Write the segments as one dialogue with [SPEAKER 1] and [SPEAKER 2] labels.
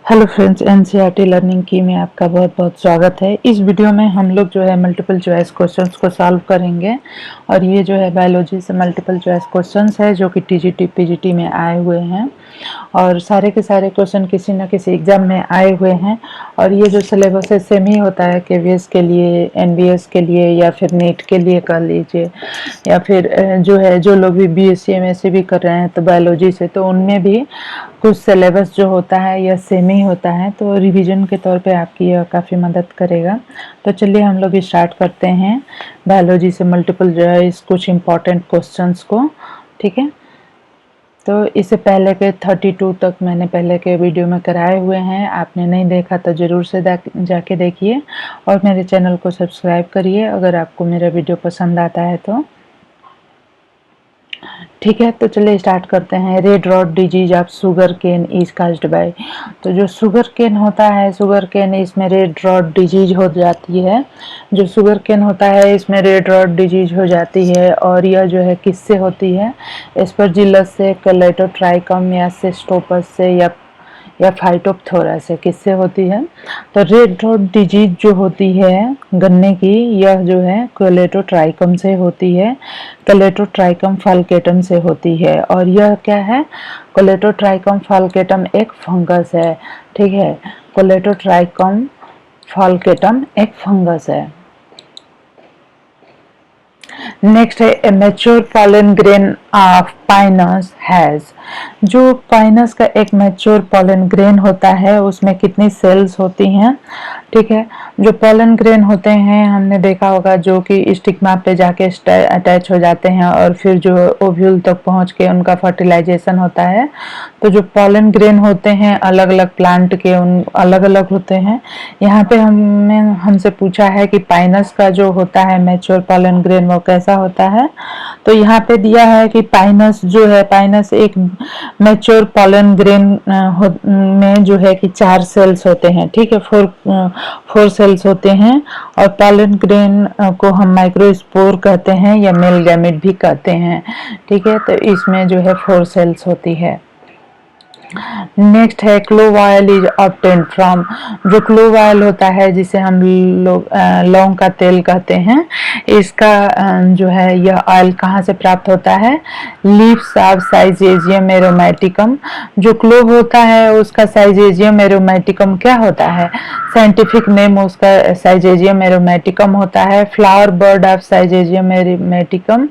[SPEAKER 1] Hello friends, NCERT learning की में आपका बहुत बहुत स्वागत है। इस वीडियो में हम लोग जो है मल्टीपल चॉइस क्वेश्चंस को सॉल्व करेंगे और ये जो है बायोलॉजी से मल्टीपल चॉइस क्वेश्चंस है जो कि टीजीटी पीजीटी में आए हुए हैं और सारे के सारे क्वेश्चन किसी न किसी एग्जाम में आए हुए हैं। और ये जो सिलेबस है सेम ही होता है केवीएस के लिए, एनबीएस के लिए या फिर नीट के लिए कर लीजिए, या फिर जो है जो लोग भी बीएससी एमएससी भी कर रहे हैं तो बायोलॉजी से, तो उनमें भी कुछ सिलेबस जो होता है यह सेम ही होता है, तो रिवीजन के तौर पे आपकी यह काफ़ी मदद करेगा। तो चलिए हम लोग स्टार्ट करते हैं बायोलॉजी से मल्टीपल चॉइस कुछ इम्पॉर्टेंट क्वेश्चंस को। ठीक है, तो इससे पहले के 32 तक मैंने पहले के वीडियो में कराए हुए हैं, आपने नहीं देखा तो ज़रूर से जाके देखिए और मेरे चैनल को सब्सक्राइब करिए अगर आपको मेरा वीडियो पसंद आता है तो। ठीक है, तो चलिए स्टार्ट करते हैं। Red rot disease of sugarcane is caused by, तो जो शुगर केन होता है, शुगर केन इसमें रेड रॉट डिजीज हो जाती है। जो शुगर केन होता है इसमें रेड रॉट डिजीज हो जाती है और यह जो है किससे होती है? एस्परजिलस से, कैलेटोट्राइकम या सिस्टोपस से या फाइटोप्थोरा से, किससे होती है? तो रेड रॉट डिजीज जो होती है गन्ने की, यह जो है कैलेटोट्राइकम से होती है, कैलेटोट्राइकम फाल्केटम से होती है। और यह क्या है? कैलेटोट्राइकम फाल्केटम एक फंगस है। ठीक है, कैलेटोट्राइकम फाल्केटम एक फंगस है। नेक्स्ट है ए mature pollen grain of Pinus has, जो पाइनस का एक मैच्योर पॉलन ग्रेन होता है उसमें कितनी सेल्स होती हैं? ठीक है, जो पॉलन ग्रेन होते हैं हमने देखा होगा जो कि स्टिग्मा पे जाके अटैच हो जाते हैं और फिर जो ओव्यूल तक पहुंच के उनका फर्टिलाइजेशन होता है। तो जो पॉलन ग्रेन होते हैं अलग अलग प्लांट के, उन अलग अलग होते हैं। यहाँ पे हमसे पूछा है कि पाइनस का जो होता है मैच्योर पॉलन ग्रेन वो कैसा होता है, तो यहाँ पे दिया है कि पाइनस जो है, पाइनस एक मैच्योर पॉलन ग्रेन में जो है कि 4 सेल्स होते हैं। ठीक है, 4 सेल्स होते हैं और पॉलन ग्रेन को हम माइक्रोस्पोर कहते हैं या मेल गैमेट भी कहते हैं। ठीक है, तो इसमें जो है 4 सेल्स होती है। नेक्स्ट है क्लोव इज ऑब्टेन्ड फ्रॉम, जो क्लोव होता है जिसे हम लोग लौंग का तेल कहते हैं, इसका जो है यह ऑयल कहाँ से प्राप्त होता है? Leaves of Syzygium aromaticum. जो क्लोव होता है उसका साइजेजियम एरोमेटिकम क्या होता है? साइंटिफिक नेम उसका साइजेजियम एरोमेटिकम होता है। फ्लावर बर्ड ऑफ साइजेजियम एरोमेटिकम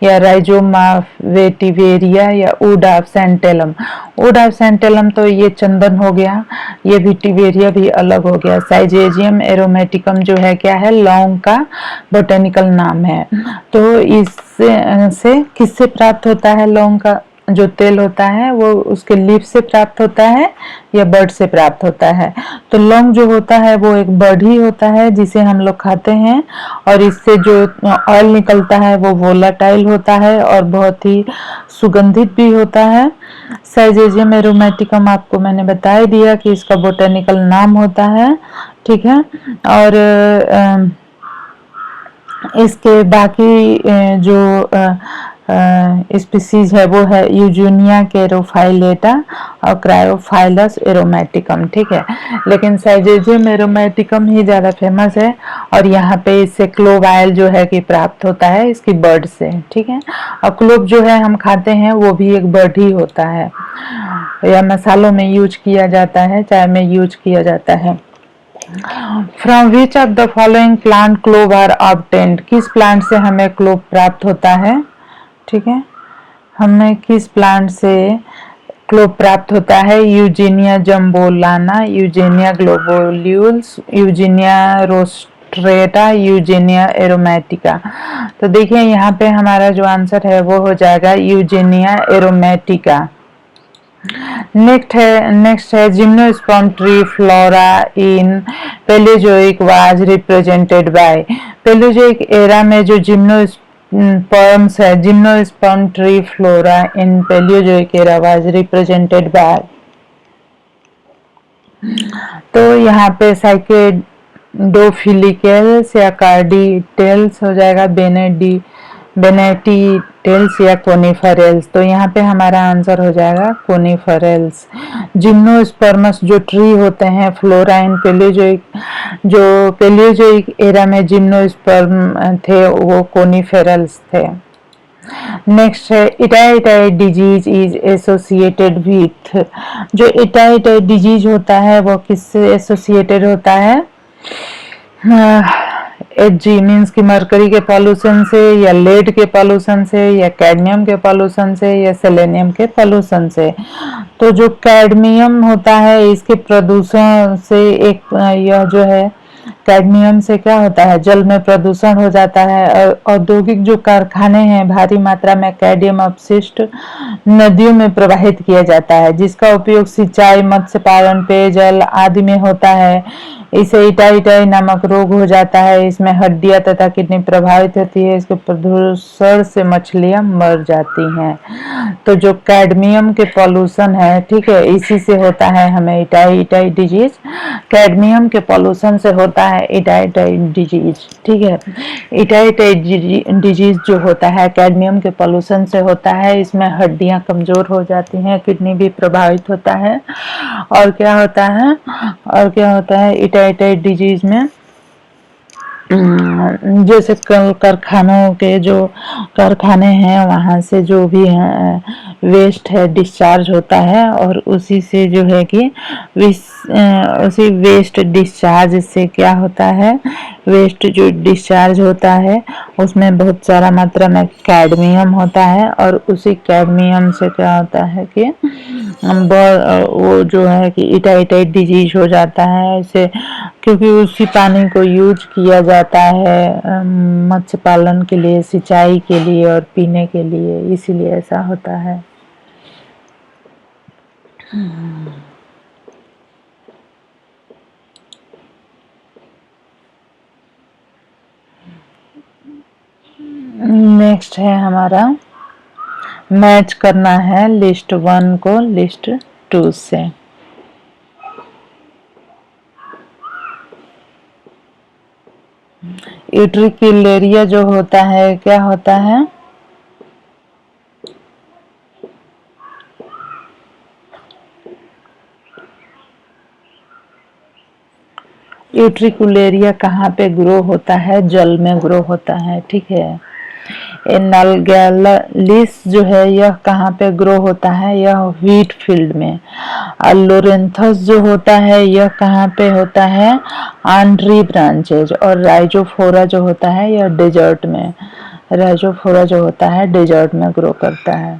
[SPEAKER 1] या राइजोम ऑफ वेटिवेरिया या would of santalum. Would of santalum तो ये चंदन हो गया, ये विटिवेरिया भी अलग हो गया। साइजेजियम एरोमेटिकम जो है क्या है? लौंग का बोटेनिकल नाम है। तो इससे किससे प्राप्त होता है? लौंग का जो तेल होता है वो उसके लीफ से प्राप्त होता है या बर्ड से प्राप्त होता है? तो लौंग जो होता है वो एक बर्ड ही होता है जिसे हम लोग खाते हैं और इससे जो ऑयल निकलता है वो वोलाटाइल होता है और बहुत ही सुगंधित भी होता है। साइजेजियम एरोमेटिकम आपको मैंने बता ही दिया कि इसका बोटेनिकल नाम होता है। ठीक है, और इसके बाकी जो स्पीसीज है वो है यूजुनिया कैरोफाइलेटा और क्रायोफाइलस एरोमेटिकम। ठीक है, लेकिन साइजेजियम एरोमेटिकम ही ज़्यादा फेमस है और यहाँ पे इससे क्लोव ऑयल जो है कि प्राप्त होता है इसकी बर्ड से। ठीक है, और क्लोव जो है हम खाते हैं वो भी एक बर्ड ही होता है या मसालों में यूज किया जाता है, चाय में यूज किया जाता है। From which of the following plant clove are obtained, किस प्लांट से हमें क्लोव प्राप्त होता है? ठीक है, हमें किस प्लांट से क्लोव प्राप्त होता है? यूजीनिया जम्बोलाना, यूजीनिया ग्लोबोल्यूल्स, यूजीनिया रोस्ट्रेटा, यूजीनिया एरोमेटिका। तो देखिए यहाँ पे हमारा जो आंसर है वो हो जाएगा यूजीनिया एरोमेटिका। नेक्स्ट है gymnosperm tree flora in Palaeozoic was represented by, Palaeozoic era में जो जिम्नोस्पर्म्स है, gymnosperm tree flora in Palaeozoic era was represented by, तो यहाँ पे साइकेडोफिलिकल्स या कार्डिटेल्स हो जाएगा, बेनेटी टेल्स या कोनिफेरल्स। तो यहाँ पे हमारा आंसर हो जाएगा कोनिफेरल्स। जिम्नोस्पर्मस जो ट्री होते हैं फ्लोराइन पेलियोजोइक, जो पेलियोजोइक एरा में जिम्नोस्पर्म थे वो कोनिफेरल्स थे। नेक्स्ट है इटाइटाई डिजीज इज एसोसिएटेड विथ। जो इटाइटाई डिजीज होता है वो किससे एसोसिएटेड होता है? Hg मीन्स कि मरकरी के पॉल्यूशन से, या लेड के पॉल्यूशन से, या कैडमियम के पॉल्यूशन से, या सेलेनियम के पॉल्यूशन से। तो जो कैडमियम होता है इसके प्रदूषण से एक यह जो है कैडमियम से क्या होता है, जल में प्रदूषण हो जाता है। औद्योगिक जो कारखाने हैं भारी मात्रा में कैडमियम अपशिष्ट नदियों में प्रवाहित किया जाता है, जिसका उपयोग सिंचाई, मत्स्य पालन, पेयजल आदि में होता है। इसे इटाइटाई नामक रोग हो जाता है। इसमें हड्डियां तथा किडनी प्रभावित होती है। इसके प्रदूषण से मछलियां मर जाती हैं। तो जो कैडमियम के पॉल्यूशन है, ठीक है, इसी से होता है हमें इटाइटाई डिजीज। कैडमियम के पॉल्यूशन से होता है इटाइटाई डिजीज, ठीक है। इटाइटाई डिजीज जो होता है कैडमियम के पॉल्यूशन से होता है। इसमें हड्डियां कमजोर हो जाती हैं, किडनी भी प्रभावित होता है। और क्या होता है, इटाइटाई डिजीज में जैसे कल कारखानों के जो कारखाने हैं वहाँ से जो भी वेस्ट है डिस्चार्ज होता है, और उसी से जो है कि उसी वेस्ट डिस्चार्ज से क्या होता है, वेस्ट जो डिस्चार्ज होता है उसमें बहुत सारा मात्रा में कैडमियम होता है। और उसी कैडमियम से क्या होता है कि वो जो है कि इटाइटाई डिजीज हो जाता है। इसे क्योंकि उसी पानी को यूज किया जाता है मत्स्य पालन के लिए, सिंचाई के लिए और पीने के लिए, इसीलिए ऐसा होता है। नेक्स्ट है हमारा मैच करना है लिस्ट 1 को लिस्ट 2 से। यूट्रिकुलेरिया जो होता है क्या होता है, यूट्रिकुलेरिया कहाँ पे ग्रो होता है, जल में ग्रो होता है, ठीक है। एनालगैलिस जो है यह कहाँ पे ग्रो होता है, यह व्हीट फील्ड में। और लोरेंथस जो होता है यह कहाँ पे होता है, ऑन ट्री ब्रांचेज। और राइजोफोरा जो होता है यह डेजर्ट में, राइजोफोरा जो होता है डेजर्ट में ग्रो करता है।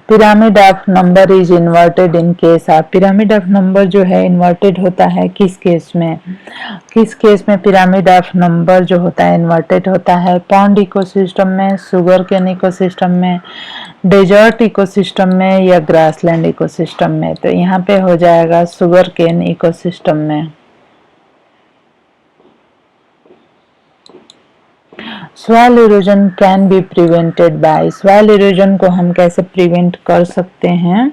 [SPEAKER 1] Pyramid of number is inverted in case of. Pyramid of number जो है इन्वर्टेड होता है किस केस में, किस केस में पिरामिड ऑफ नंबर जो होता है इन्वर्टेड होता है? पॉन्ड इकोसिस्टम में, सुगर केन इकोसिस्टम में, डेजर्ट इकोसिस्टम में, या ग्रासलैंड इकोसिस्टम में। तो यहाँ पे हो जाएगा सुगर केन इकोसिस्टम में। Soil erosion can be prevented by. Soil erosion को हम कैसे प्रिवेंट कर सकते हैं?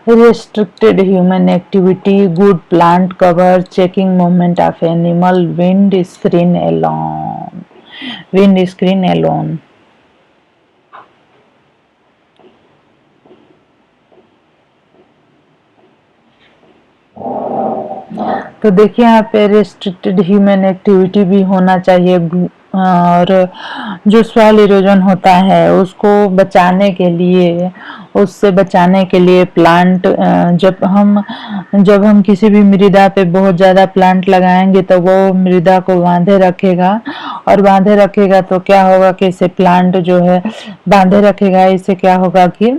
[SPEAKER 1] restricted human activity, good plant cover, checking movement of animal, wind screen alone, wind screen alone। तो देखिए यहाँ पे रेस्ट्रिक्टेड ह्यूमन एक्टिविटी भी होना चाहिए, और जो सॉइल इरोजन होता है उसको बचाने के लिए, उससे बचाने के लिए प्लांट, जब हम किसी भी मृदा पे बहुत ज़्यादा प्लांट लगाएंगे तो वो मृदा को बांधे रखेगा, और बांधे रखेगा तो क्या होगा कि इससे प्लांट जो है बांधे रखेगा, इससे क्या होगा कि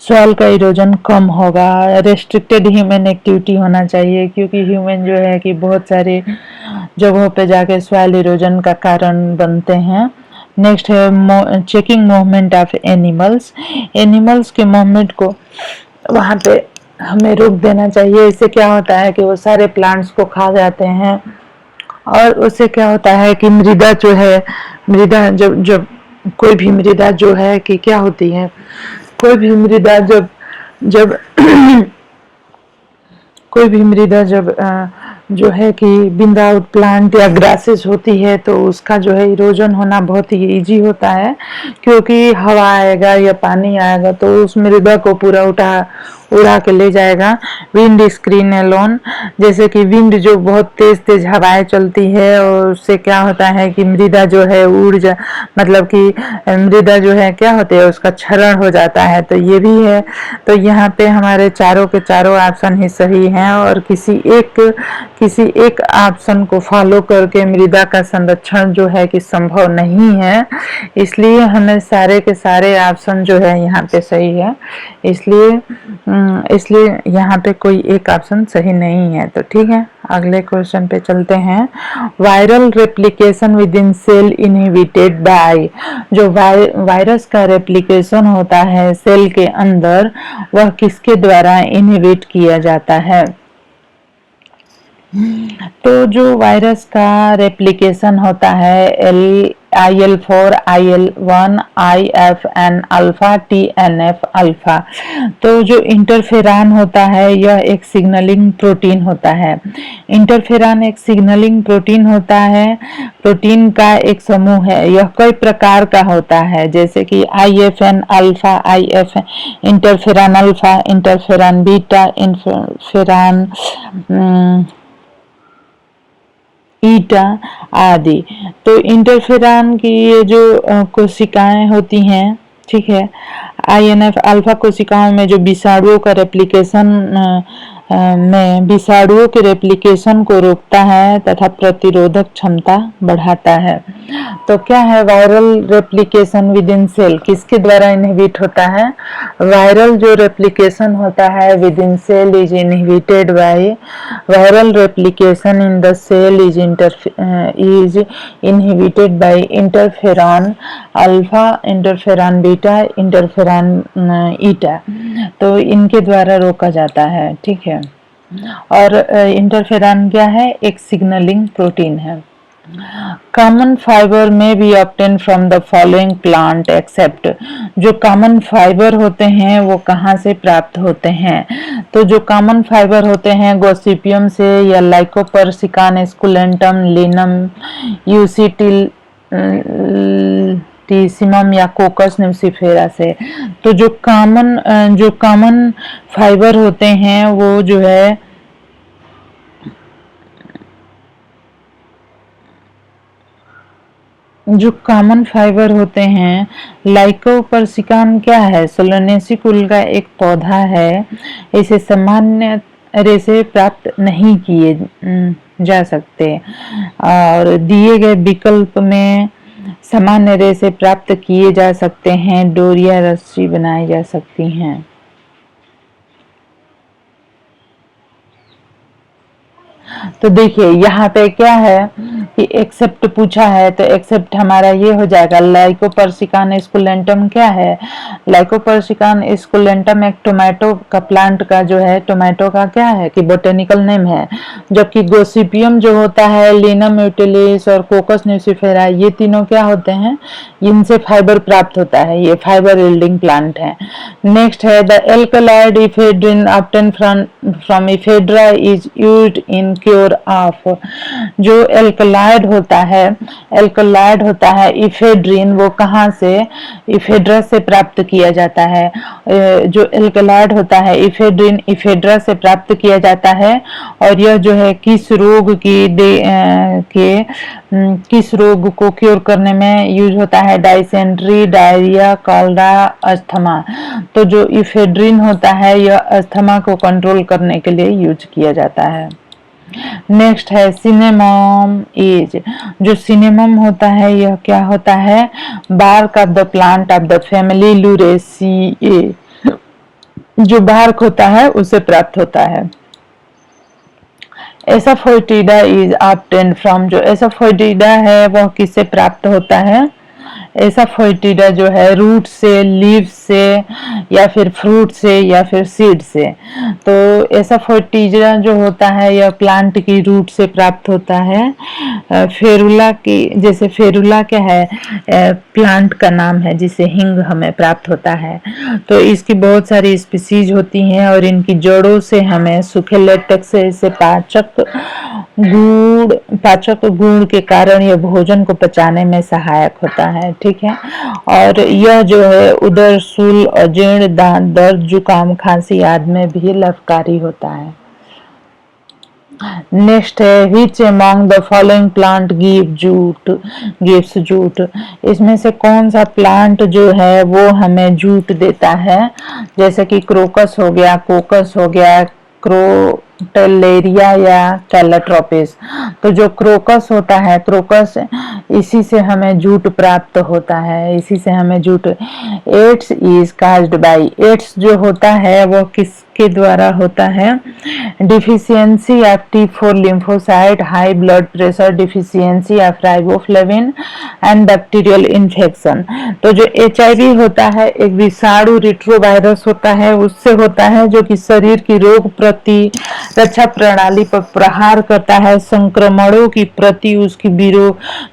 [SPEAKER 1] सॉइल का इरोजन कम होगा। रेस्ट्रिक्टेड ह्यूमन एक्टिविटी होना चाहिए, क्योंकि ह्यूमन जो है कि बहुत सारे जगहों पे जाके सॉइल इरोजन का कारण बनते हैं। नेक्स्ट है checking movement of animals. Animals के मूवमेंट को वहाँ पे हमें रोक देना चाहिए। इससे क्या होता है कि वो सारे प्लांट्स को खा जाते हैं, और उससे क्या होता है कि मृदा जो है, मृदा जब कोई भी मृदा जो है कि क्या होती है, कोई भी मृदा जब कोई भी मृदा जब जो है कि विदाउट प्लांट या ग्रासेस होती है तो उसका जो है इरोजन होना बहुत ही इजी होता है, क्योंकि हवा आएगा या पानी आएगा तो उस मृदा को पूरा उड़ा के ले जाएगा। विंड स्क्रीन एलोन, जैसे कि विंड जो बहुत तेज तेज हवाएं चलती है और उससे क्या होता है कि मृदा जो है उड़ जा, मतलब कि मृदा जो है क्या होती है उसका क्षरण हो जाता है। तो ये भी है। तो यहाँ पे हमारे चारों के चारों ऑप्शन ही सही हैं और किसी एक ऑप्शन को फॉलो करके मृदा का संरक्षण जो है कि संभव नहीं है, इसलिए हमें सारे के सारे ऑप्शन जो है यहाँ पे सही है। इसलिए यहाँ पे कोई एक ऑप्शन सही नहीं है। तो ठीक है, अगले क्वेश्चन पे चलते हैं। Viral replication within cell inhibited by, जो वायरस का रेप्लिकेशन होता है सेल के अंदर, वह किसके द्वारा इनहिबिट किया जाता है? तो जो वायरस का रेप्लिकेशन होता है IL4, IL1, IFN alpha, TNF alpha, तो जो इंटरफेरान होता है यह एक सिग्नलिंग प्रोटीन होता है। इंटरफेरान एक सिग्नलिंग प्रोटीन होता है, प्रोटीन का एक समूह है। यह कई प्रकार का होता है, जैसे कि IFN alpha, interferon alpha, interferon beta, interferon ईटा आदि। तो इंटरफेरान की ये जो कोशिकाएं होती हैं, ठीक है, INF अल्फा कोशिकाओं में जो विषाणुओं का रेप्लिकेशन में विषाणुओं के रेप्लिकेशन को रोकता है तथा प्रतिरोधक क्षमता बढ़ाता है। तो क्या है viral replication within cell, किसके द्वारा इनहिबिट होता है? वायरल जो रेप्लिकेशन होता है within cell is inhibited by, viral replication in the cell is inhibited by interferon alpha, interferon beta, interferon eta. तो इनके द्वारा रोका जाता है, ठीक है। और इंटरफेरॉन क्या है? एक सिग्नलिंग प्रोटीन है। कॉमन फाइबर में be obtain from the following plant except, जो कॉमन फाइबर होते हैं वो कहाँ से प्राप्त होते हैं? तो जो कॉमन फाइबर होते हैं गॉसिपियम से या लाइकोपर्सिकान एस्कुलेंटम, लिनम, यूसिटिल टीसिमम या कोकस न्यूसिफेरा से। तो जो कॉमन फाइबर होते हैं वो जो है जो कॉमन फाइबर होते हैं, लाइकोपर्सिकान क्या है? सोलानेसी कुल का एक पौधा है। इसे सामान्य रेशे प्राप्त नहीं किए जा सकते और दिए गए विकल्प में सामान्य रेशे प्राप्त किए जा सकते हैं, डोरिया रस्सी बनाई जा सकती हैं। तो देखिए यहाँ पे क्या है कि एक्सेप्ट पूछा है, तो एक्सेप्ट हमारा ये हो जाएगा। लाइकोपर्सिकान एस्कुलेंटम क्या है? लाइकोपर्सिकान एस्कुलेंटम एक टोमेटो का प्लांट का जो है, टोमेटो का क्या है कि बोटेनिकल नेम है। जबकि गोसिपियम जो होता है, लिनम यूटिलिस और कोकस न्यूसिफेरा, ये तीनों क्या होते हैं? इनसे फाइबर प्राप्त होता है, ये फाइबर यील्डिंग प्लांट है। नेक्स्ट है the alkaloid ephedrine obtain from ephedra is used in cure of, जो एल्कलॉइड होता है इफेड्रिन, वो कहाँ से? इफेड्रा से प्राप्त किया जाता है। जो एल्कलॉइड होता है इफेड्रिन, इफेड्रा से प्राप्त किया जाता है। और यह जो है किस रोग को क्योर करने में यूज होता है? Dysentery, diarrhoea, cholera, asthma. तो जो इफेड्रिन होता है यह अस्थमा को कंट्रोल करने के लिए यूज किया जाता है। नेक्स्ट है सिनेमम एज, जो सिनेमम होता है यह क्या होता है? Bark of the plant of the family Lauraceae, जो बार्क होता है उसे प्राप्त होता है। एसाफोइटिडा इज ऑब्टेन्ड फ्रॉम, जो एसाफोइटिडा है वह किससे प्राप्त होता है? ऐसा फोइटिडा जो है रूट से, लीव से, या फिर फ्रूट से, या फिर सीड से। तो ऐसा फोइटिडा जो होता है यह प्लांट की रूट से प्राप्त होता है। फेरुला की, जैसे फेरुला क्या है, प्लांट का नाम है जिसे हिंग हमें प्राप्त होता है। तो इसकी बहुत सारी स्पीसीज होती हैं और इनकी जड़ों से हमें सूखे लेटेक्स से इसे पाचक गुण के कारण यह भोजन को पचाने में सहायक होता है। ठीक है, और यह जो है उदर, शूल, अजीर्ण, दांत दर्द, जुकाम, खांसी आदि में भी लाभकारी होता है। नेक्स्ट है which among the following plant gives jute. इसमें से कौन सा प्लांट जो है वो हमें जूट देता है? जैसे कि क्रोकस हो गया, कोकस हो गया, क्रोटेलेरिया या कैलाट्रोपिस। तो जो क्रोकस होता है, क्रोकस, इसी से हमें जूट प्राप्त होता है, इसी से हमें jute. AIDS is caused by, AIDS जो होता है वो किसके द्वारा होता है? Deficiency of T4 lymphocyte, high blood pressure, deficiency of riboflavin and bacterial infection. तो जो HIV होता है एक विषाणु रेट्रोवायरस होता है, उससे होता है जो कि शरीर की रोग प्रतिरक्षा प्रणाली पर प्रहार करता है, संक्रमणों की प्रति उसकी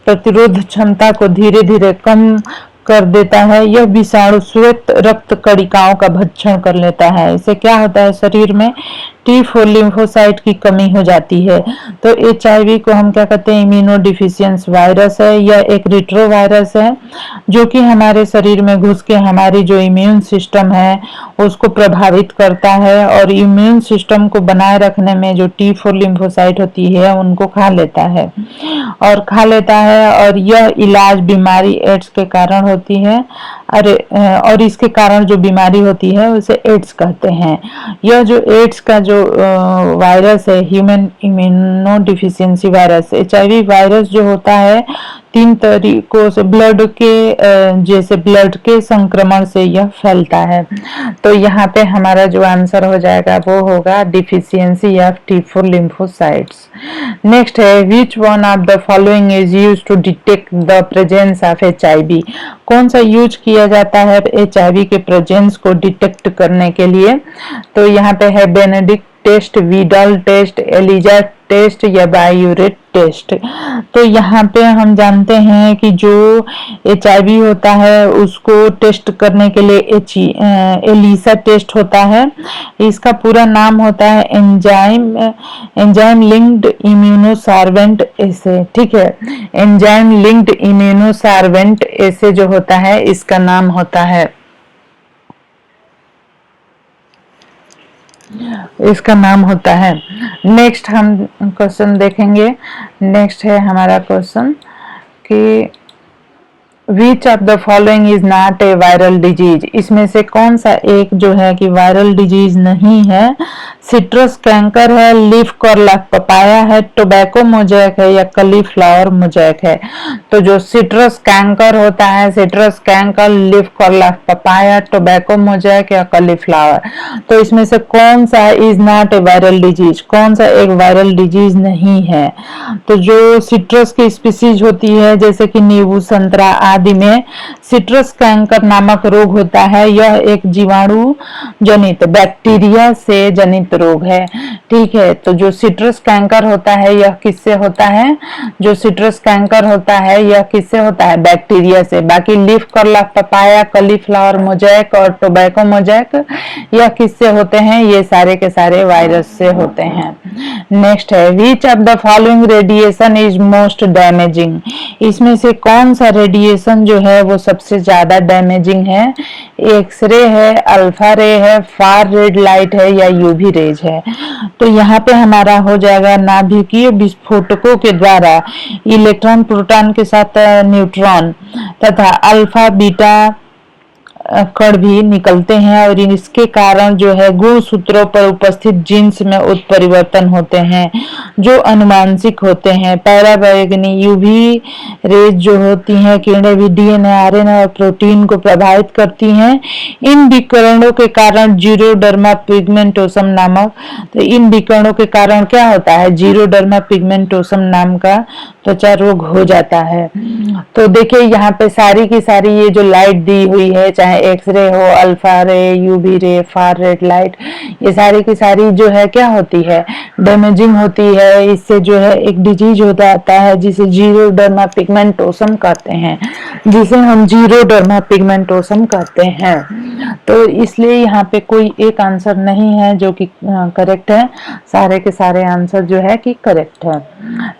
[SPEAKER 1] प्रतिरोध क्षमता को धीरे धीरे कम कर देता है। यह विषाणु श्वेत रक्त कणिकाओं का भक्षण कर लेता है। इससे क्या होता है, शरीर में T4 लिम्फोसाइट की कमी हो जाती है। तो HIV को हम क्या कहते हैं? इम्यूनो डिफिशियंस वायरस है। यह एक रेट्रो वायरस है जो कि हमारे शरीर में घुस के हमारी जो इम्यून सिस्टम है उसको प्रभावित करता है और इम्यून सिस्टम को बनाए रखने में जो T4 लिम्फोसाइट होती है उनको खा लेता है और यह इलाज बीमारी एड्स के कारण होती है। और इसके कारण जो बीमारी होती है उसे एड्स कहते हैं। यह जो एड्स का जो वायरस है, human immuno deficiency virus, HIV virus जो होता है 3 तरीकों से, जैसे ब्लड के संक्रमण से यह फैलता है। तो यहाँ पे हमारा जो आंसर हो जाएगा वो होगा deficiency of T4 lymphocytes. Next है which one of the following is used to detect the presence of HIV। कौन सा यूज किया जाता है HIV के प्रेजेंस को डिटेक्ट करने के लिए? तो यहाँ पे है Benedict test, Widal test, ELISA test या बायोरेट टेस्ट। तो यहाँ पे हम जानते हैं कि जो HIV होता है उसको टेस्ट करने के लिए एलिसा टेस्ट होता है। इसका पूरा नाम होता है एंजाइम लिंक्ड इम्यूनोसार्वेंट एसे। ठीक है, एंजाइम लिंक्ड इम्यूनोसार्वेंट एसे जो होता है इसका नाम होता है, नेक्स्ट हम क्वेश्चन देखेंगे। नेक्स्ट है हमारा क्वेश्चन कि विच of the following is not a viral disease. इसमें से कौन सा एक जो है कि वायरल डिजीज नहीं है? सिट्रस कैंकर है, लीफ कर्ल ऑफ पपाया है, टोबैको मोजैक है या कलीफ्लावर मोजैक है। तो जो सिट्रस कैंकर होता है, citrus canker, leaf curl of papaya, tobacco mosaic या कलीफ्लावर, तो इसमें से कौन सा is not a viral disease, कौन सा एक वायरल डिजीज नहीं है? तो जो सिट्रस की स्पीसीज होती है जैसे कि नींबू, संतरा आदि में सिट्रस कैंकर नामक रोग होता है। यह एक जीवाणु जनित, बैक्टीरिया से जनित रोग है। ठीक है, तो जो सिट्रस कैंकर होता है यह किससे होता है? जो सिट्रस कैंकर होता है यह किससे होता है? बैक्टीरिया से। बाकी leaf curl of papaya, cauliflower mosaic और टोबैको मोजैक यह किससे होते हैं? ये सारे के सारे वायरस से होते हैं। नेक्स्ट है विच of the following radiation is most damaging. इसमें से कौन सा रेडिएशन जो है वो सबसे ज्यादा डैमेजिंग है? एक्सरे है, अल्फा रे है, फार रेड लाइट है या यूवी रेज है। तो यहाँ पे हमारा हो जाएगा नाभिकीय विस्फोटकों के द्वारा इलेक्ट्रॉन प्रोटॉन के साथ न्यूट्रॉन तथा अल्फा बीटा कण भी निकलते हैं और इसके कारण जो है गुणसूत्रों पर उपस्थित जीन्स में उत्परिवर्तन होते हैं जो अनुवांशिक होते हैं। पैराबैंगनी यूवी रेज जो होती हैं किरणें भी DNA, RNA और प्रोटीन को प्रभावित करती हैं। इन विकिरणों के कारण जीरोडर्मा पिगमेंटोसम नामक, तो इन विकिरणों के कारण क्या होता है? जीरोडर्मा पिगमेंटोसम नाम का त्वचा रोग हो जाता है। तो देखिए यहाँ पे सारी की सारी ये जो लाइट दी हुई है, चाहे एक्सरे हो, अल्फा रे, UV ray, far red light, ये सारी की सारी जो है क्या होती है, डैमेजिंग होती है। इससे जो है एक डिजीज हो जाता है जिसे जीरोडर्मा पिगमेंटोसम कहते हैं, जिसे हम जीरोडर्मा पिगमेंटोसम कहते हैं। तो इसलिए यहाँ पे कोई एक आंसर नहीं है जो कि करेक्ट है, सारे के सारे आंसर जो है कि करेक्ट है।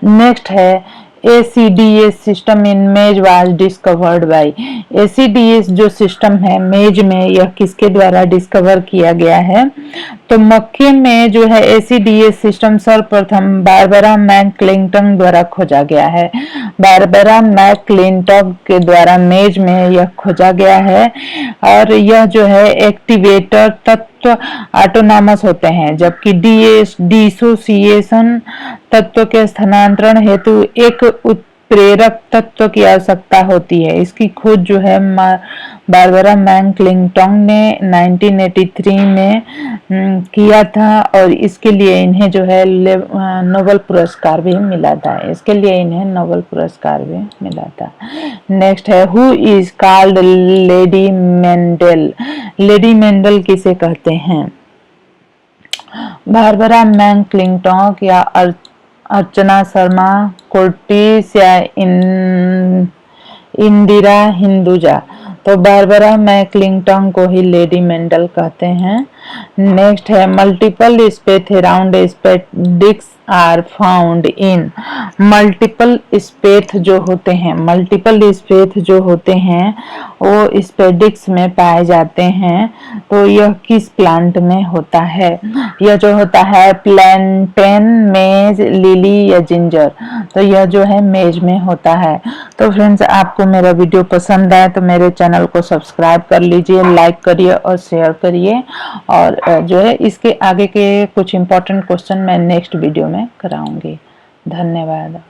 [SPEAKER 1] नेक्स्ट है ACDS सिस्टम इन मेज वाज डिस्कवर्ड बाय। ACDS जो सिस्टम है मेज में, यह किसके द्वारा डिस्कवर किया गया है? तो मक्के में जो है ACDS सिस्टम सर्वप्रथम बारबरा मैकक्लिंटन द्वारा खोजा गया है। बारबरा मैकक्लिंटन के द्वारा मेज में यह खोजा गया है। और यह जो है एक्टिवेटर तत्व ऑटोनॉमस होते हैं, जबकि डिसोसिएशन तत्व के स्थानांतरण हेतु एक उत्प्रेरक तत्व की आवश्यकता होती है। इसकी खोज जो है बारबरा मैकक्लिंटन ने 1983 में किया था, और इसके लिए इन्हें जो है नोबेल पुरस्कार भी मिला था। इसके लिए इन्हें नोबेल पुरस्कार भी मिला था। नेक्स्ट है who is called lady Mendel. Lady Mendel किसे कहते हैं? बारबरा मैकक्लिंटन या अर्चना शर्मा कोर्टिस या इंदिरा हिंदुजा। तो बारबरा मैकक्लिंटन को ही लेडी मेंडल कहते हैं। नेक्स्ट है multiple spathe around spadix are found in. Multiple spathe जो होते हैं, मल्टीपल स्पेथ जो होते हैं वो स्पेडिक्स में पाए जाते हैं। तो यह किस प्लांट में होता है? यह जो होता है प्लांटेन, मेज, लिली या जिंजर। तो यह जो है मेज में होता है। तो फ्रेंड्स, आपको मेरा वीडियो पसंद आए तो मेरे चैनल को सब्सक्राइब कर लीजिए, लाइक करिए और शेयर करिए। और जो है इसके आगे के कुछ इंपॉर्टेंट क्वेश्चन मैं नेक्स्ट वीडियो में कराऊंगी। धन्यवाद।